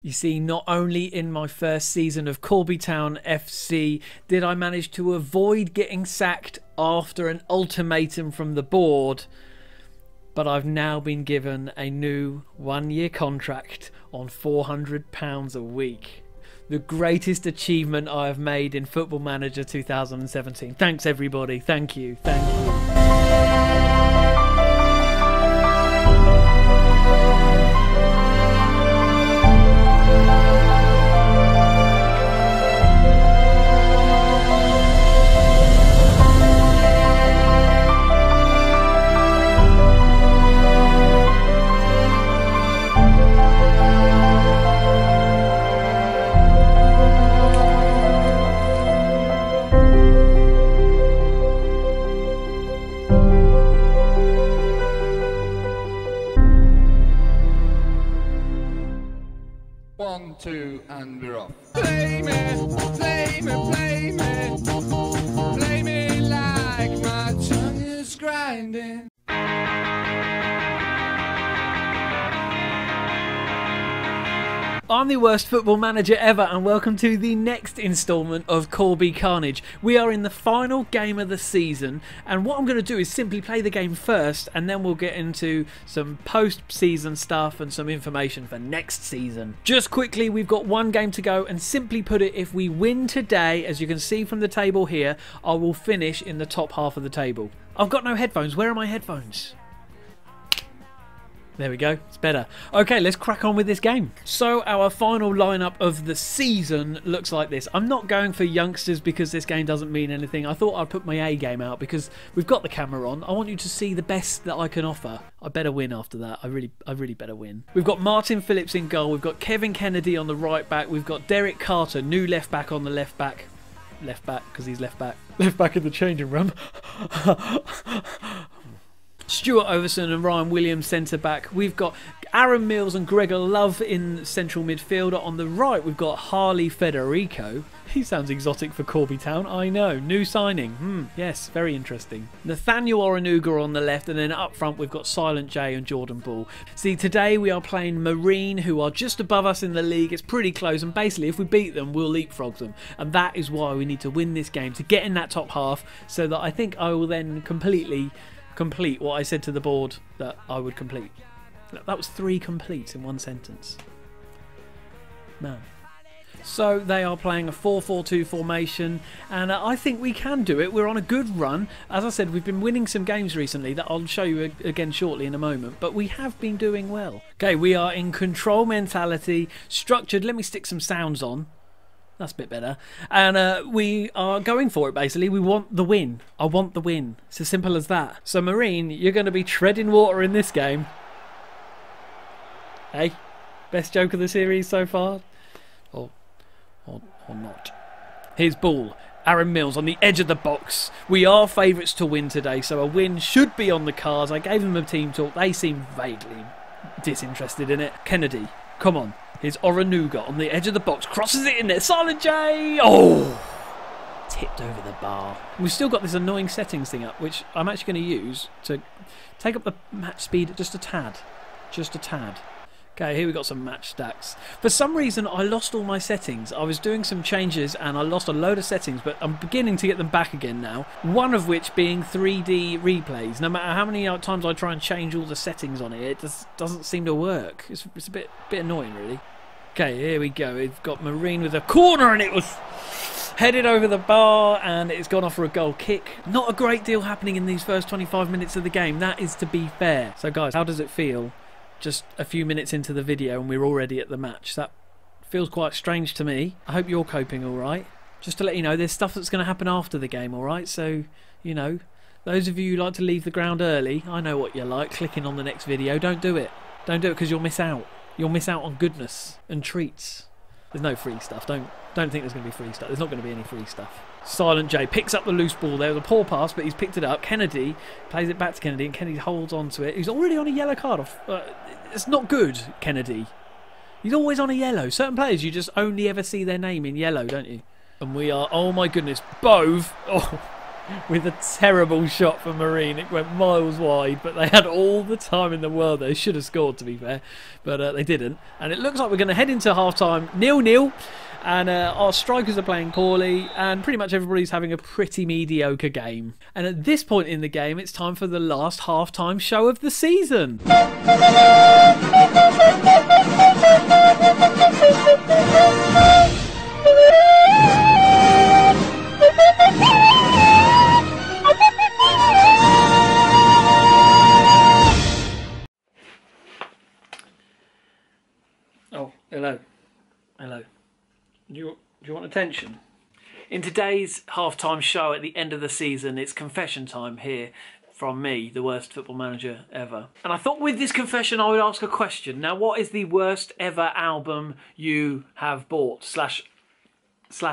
You see, not only in my first season of Corby Town FC did I manage to avoid getting sacked after an ultimatum from the board, but I've now been given a new one-year contract on £400 a week. The greatest achievement I have made in Football Manager 2017. Thanks everybody, thank you, thank you. One, two, and we're off. Play me, play me, play me. Play me like my tongue is grinding. I'm the worst football manager ever, and welcome to the next instalment of Corby Carnage. We are in the final game of the season, and what I'm going to do is simply play the game first, and then we'll get into some post-season stuff and some information for next season. Just quickly, we've got one game to go, and simply put it, if we win today, as you can see from the table here, I will finish in the top half of the table. I've got no headphones. Where are my headphones? There we go, it's better. Okay, let's crack on with this game. So our final lineup of the season looks like this. I'm not going for youngsters because this game doesn't mean anything. I thought I'd put my A game out because we've got the camera on. I want you to see the best that I can offer. I better win after that. I really better win. We've got Martin Phillips in goal. We've got Kevin Kennedy on the right back. We've got Derek Carter, new left back, on the left back. Left back because he's left back. Left back in the changing room. Stuart Overson and Ryan Williams centre-back. We've got Aaron Mills and Gregor Love in central midfielder. On the right, we've got Harley Federico. He sounds exotic for Corby Town, I know. New signing. Yes, very interesting. Nathaniel Oranuga on the left, and then up front, we've got Silent J and Jordan Ball. See, today we are playing Marine, who are just above us in the league. It's pretty close, and basically, if we beat them, we'll leapfrog them. And that is why we need to win this game, to get in that top half, so that I think I will then complete what I said to the board that I would complete. That was 3 completes in one sentence. Man. So they are playing a 4-4-2 formation, and I think we can do it. We're on a good run. As I said, we've been winning some games recently that I'll show you again shortly in a moment, but we have been doing well. Okay, we are in control mentality, structured. Let me stick some sounds on. That's a bit better. And we are going for it, basically. We want the win. I want the win. It's as simple as that. So, Marine, you're going to be treading water in this game. Hey? Best joke of the series so far? Or not. Here's Ball. Aaron Mills on the edge of the box. We are favourites to win today, so a win should be on the cards. I gave them a team talk. They seem vaguely disinterested in it. Kennedy, come on. Here's Oranuga on the edge of the box, crosses it in there. Silent J! Oh! Tipped over the bar. We've still got this annoying settings thing up, which I'm actually going to use to take up the match speed just a tad. Just a tad. Okay, here we got some match stats. For some reason, I lost all my settings. I was doing some changes and I lost a load of settings, but I'm beginning to get them back again now. One of which being 3D replays. No matter how many times I try and change all the settings on it, it just doesn't seem to work. It's a bit annoying, really. Okay, here we go. We've got Marine with a corner, and it was headed over the bar, and it's gone off for a goal kick. Not a great deal happening in these first 25 minutes of the game. That is to be fair. So, guys, how does it feel? Just a few minutes into the video and we're already at the match. That feels quite strange to me. I hope you're coping all right. Just to let you know, there's stuff that's going to happen after the game, all right? So, you know, those of you who like to leave the ground early, I know what you're like, clicking on the next video. Don't do it. Don't do it because you'll miss out. You'll miss out on goodness and treats. There's no free stuff. Don't think there's going to be free stuff. There's not going to be any free stuff. Silent J picks up the loose ball there. It was a poor pass, but he's picked it up. Kennedy plays it back to Kennedy, and Kennedy holds on to it. He's already on a yellow card. It's not good, Kennedy. He's always on a yellow. Certain players, you just only ever see their name in yellow, don't you? And we are, oh my goodness, Bove. Oh, with a terrible shot from Marine. It went miles wide, but they had all the time in the world. They should have scored, to be fair, but they didn't. And it looks like we're going to head into half-time 0-0, and our strikers are playing poorly, and pretty much everybody's having a pretty mediocre game. And at this point in the game, it's time for the last half-time show of the season. Oh, hello. Hello. Do you want attention? In today's half-time show at the end of the season, it's confession time here from me, the worst football manager ever. And I thought with this confession I would ask a question. Now, what is the worst ever album you have bought slash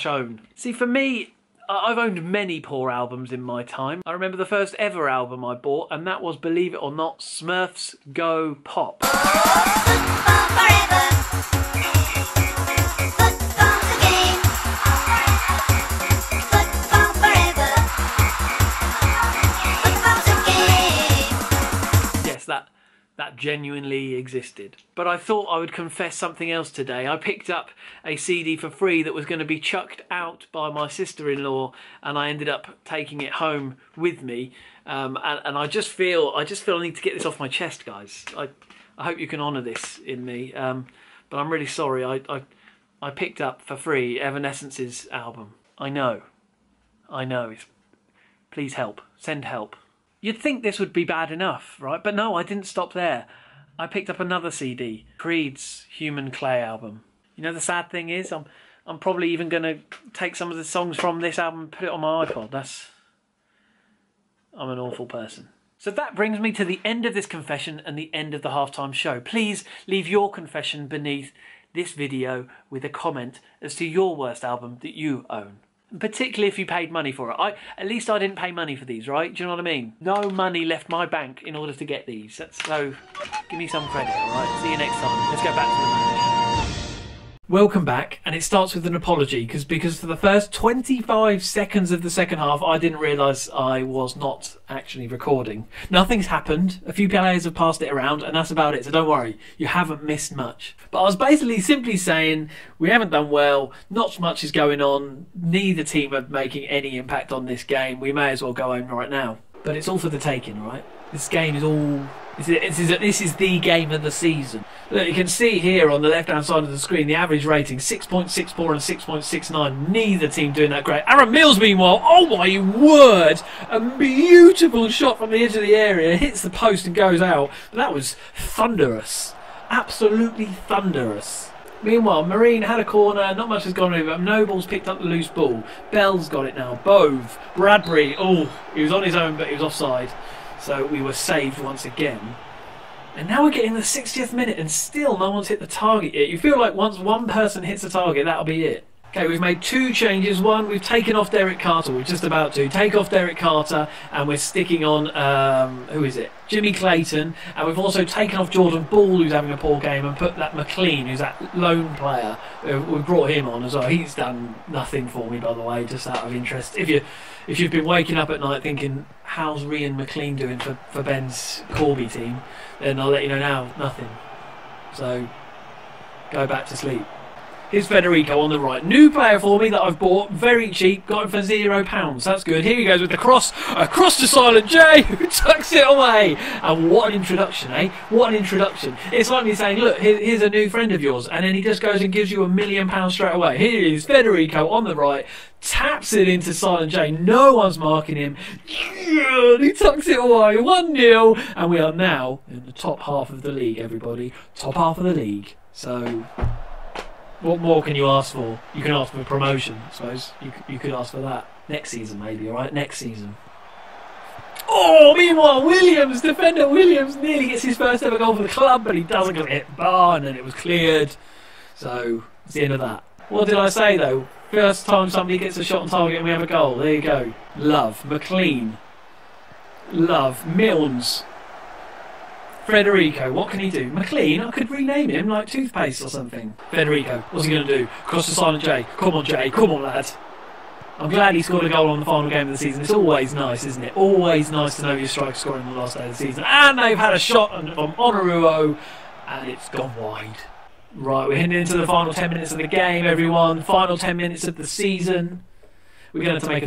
own? See, for me, I've owned many poor albums in my time. I remember the first ever album I bought, and that was, believe it or not, Smurfs Go Pop. That genuinely existed. But I thought I would confess something else today. I picked up a CD for free that was going to be chucked out by my sister-in-law, and I ended up taking it home with me. And I just feel I need to get this off my chest, guys. I hope you can honour this in me. But I'm really sorry. I picked up for free Evanescence's album. I know. Please help. Send help. You'd think this would be bad enough, right? But no, I didn't stop there. I picked up another CD, Creed's Human Clay album. You know, the sad thing is, I'm probably even going to take some of the songs from this album and put it on my iPod. I'm an awful person. So that brings me to the end of this confession and the end of the halftime show. Please leave your confession beneath this video with a comment as to your worst album that you own. Particularly if you paid money for it. At least I didn't pay money for these, right? Do you know what I mean? No money left my bank in order to get these. So, give me some credit, alright? See you next time. Let's go back to the match. Welcome back, and it starts with an apology, because for the first 25 seconds of the second half, I didn't realise I was not actually recording. Nothing's happened. A few players have passed it around, and that's about it, so don't worry. You haven't missed much. But I was basically simply saying, we haven't done well, not much is going on, neither team are making any impact on this game, we may as well go home right now. But it's all for the taking, right? This game is all... This is the game of the season. Look, you can see here on the left-hand side of the screen the average rating, 6.64 and 6.69. Neither team doing that great. Aaron Mills, meanwhile, oh my word! A beautiful shot from the edge of the area. Hits the post and goes out. That was thunderous. Absolutely thunderous. Meanwhile, Marine had a corner, not much has gone over. Noble's picked up the loose ball. Bell's got it now. Bove, Bradbury, oh, he was on his own but he was offside. So we were saved once again. And now we're getting the 60th minute and still no one's hit the target yet. You feel like once one person hits the target, that'll be it. Okay, we've made two changes. One, we've taken off Derek Carter. We're just about to take off Derek Carter and we're sticking on, who is it? Jimmy Clayton. And we've also taken off Jordan Ball, who's having a poor game, and put that McLean, who's that lone player. We brought him on as well. He's done nothing for me, by the way, just out of interest. If you've been waking up at night thinking, how's Ryan McLean doing for Ben's Corby team, then I'll let you know now, nothing. So, go back to sleep. Here's Federico on the right. New player for me that I've bought. Very cheap. Got him for £0. That's good. Here he goes with the cross. Across to Silent J, who tucks it away. And what an introduction, eh? What an introduction. It's like me saying, look, here's a new friend of yours. And then he just goes and gives you £1 million straight away. Here is Federico on the right. Taps it into Silent J. No one's marking him. He tucks it away. 1-0. And we are now in the top half of the league, everybody. Top half of the league. So... what more can you ask for? You can ask for promotion, I suppose. You could ask for that. Next season, maybe, alright? Next season. Oh, meanwhile, Williams, defender Williams, nearly gets his first ever goal for the club, but he doesn't get hit bar, and then it was cleared. So, that's the end of that. What did I say, though? First time somebody gets a shot on target and we have a goal. There you go. Love. McLean. Love. Milnes. Federico, what can he do? McLean, I could rename him like toothpaste or something. Federico, what's he going to do? Cross to Silent J. Come on, Jay. Come on, lad. I'm glad he scored a goal on the final game of the season. It's always nice, isn't it? Always nice to know your striker scoring on the last day of the season. And they've had a shot from Onaruo, and it's gone wide. Right, we're heading into the final 10 minutes of the game, everyone. Final 10 minutes of the season. We're going to make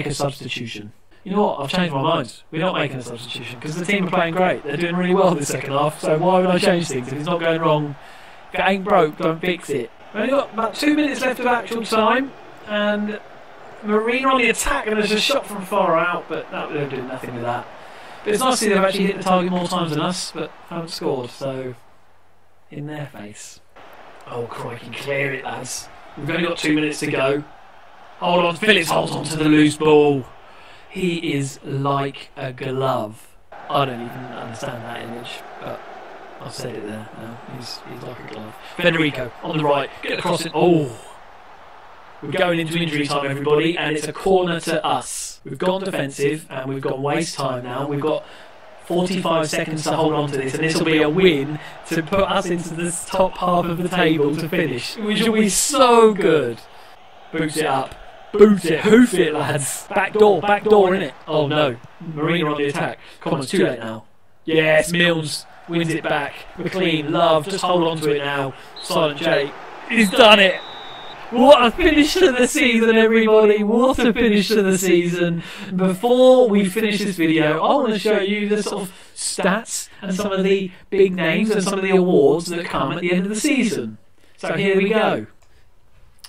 a substitution. You know what? I've changed my mind. We're not making a substitution because the team are playing great. They're doing really well this second half. So why would I change things? If it's not going wrong, if it ain't broke, don't fix it. We've only got about 2 minutes left of actual time. And Marina on the attack, and there's a shot from far out, but no, they're doing nothing with that. But it's nice to see they've actually hit the target more times than us, but haven't scored, so in their face. Oh, crikey, clear it, lads. We've only got 2 minutes to go. Hold on, Phillips holds on to the loose ball. He is like a glove. I don't even understand that image, but I've said it there now. He's like a glove. Federico on the right, get across it. Oh! We're going into injury time, everybody, and it's a corner to us. We've gone defensive, and we've gone waste time now. We've got 45 seconds to hold on to this, and this will be a win to put us into the top half of the table to finish, which will be so good. Boot it up. Boot it. Hoof it, lads. Back door, innit? Oh, no. Marina on the attack. Come on, it's too late now. Yes, Mills wins it back. We're clean. Love, just hold on to it now. Silent J. He's done it. What a finish to the season, everybody. What a finish to the season. Before we finish this video, I want to show you the sort of stats and some of the big names and some of the awards that come at the end of the season. So here we go.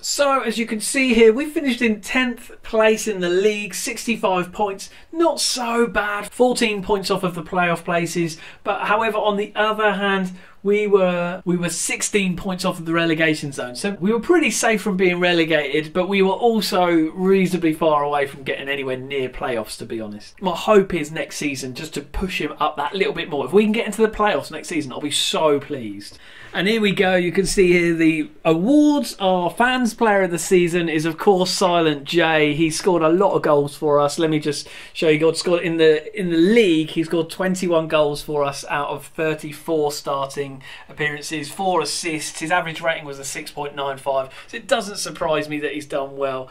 So, as you can see here, we finished in 10th place in the league, 65 points. Not so bad, 14 points off of the playoff places. But however, on the other hand, we were 16 points off of the relegation zone. So we were pretty safe from being relegated, but we were also reasonably far away from getting anywhere near playoffs, to be honest. My hope is next season just to push him up that little bit more. If we can get into the playoffs next season, I'll be so pleased. And here we go. You can see here the awards. Our fans player of the season is, of course, Silent J. He scored a lot of goals for us. Let me just show you. God scored in the league. He scored 21 goals for us out of 34 starting appearances, 4 assists. His average rating was a 6.95. So it doesn't surprise me that he's done well.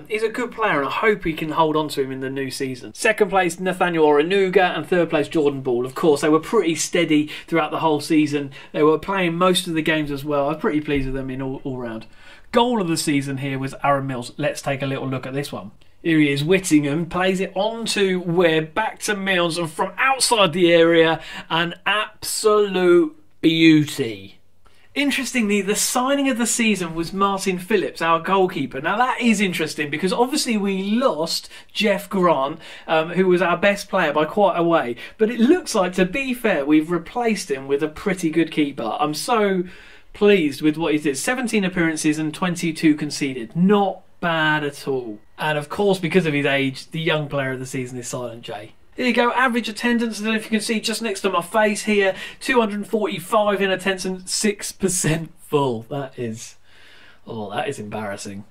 He's a good player, and I hope he can hold on to him in the new season. Second place, Nathaniel Oranuga, and third place, Jordan Ball. Of course, they were pretty steady throughout the whole season. They were playing most of the games as well. I'm pretty pleased with them in all round. Goal of the season here was Aaron Mills. Let's take a little look at this one. Here he is, Whittingham, plays it on to Webb, back to Mills, and from outside the area, an absolute beauty. Interestingly, the signing of the season was Martin Phillips, our goalkeeper. Now that is interesting because obviously we lost Jeff Grant, who was our best player by quite a way. But it looks like, to be fair, we've replaced him with a pretty good keeper. I'm so pleased with what he did. 17 appearances and 22 conceded. Not bad at all. And of course, because of his age, the young player of the season is Silent J. Here you go, average attendance, I don't know if you can see just next to my face here, 245 in attendance, 6% full. That is embarrassing.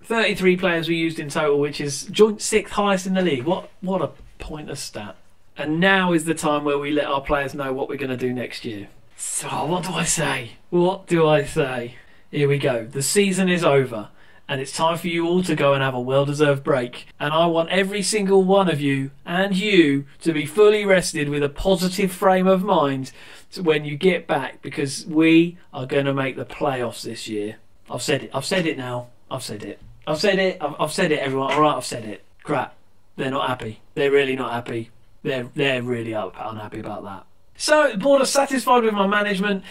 33 players we used in total, which is joint 6th highest in the league. What a pointless stat. And now is the time where we let our players know what we're going to do next year. So, what do I say? What do I say? Here we go. The season is over. And it's time for you all to go and have a well-deserved break. And I want every single one of you and you to be fully rested with a positive frame of mind when you get back, because we are going to make the playoffs this year. I've said it. I've said it now. I've said it. I've said it. I've said it, everyone. All right, I've said it. Crap. They're not happy. They're really not happy. They're really unhappy about that. So, the board are satisfied with my management.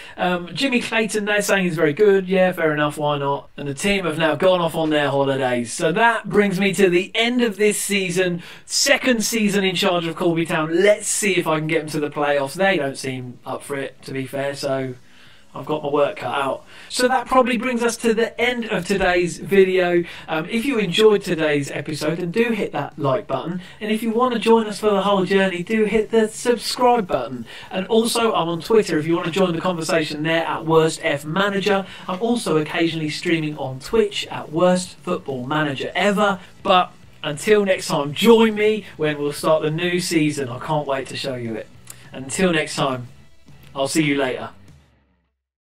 Jimmy Clayton, they're saying he's very good. Yeah, fair enough, why not? And the team have now gone off on their holidays. So that brings me to the end of this season. Second season in charge of Corby Town. Let's see if I can get them to the playoffs. They don't seem up for it, to be fair, so I've got my work cut out. So that probably brings us to the end of today's video. If you enjoyed today's episode, then do hit that like button. And if you want to join us for the whole journey, do hit the subscribe button. And also, I'm on Twitter if you want to join the conversation there at WorstFManager. I'm also occasionally streaming on Twitch at Worst Football Manager Ever. But until next time, join me when we'll start the new season. I can't wait to show you it. Until next time, I'll see you later.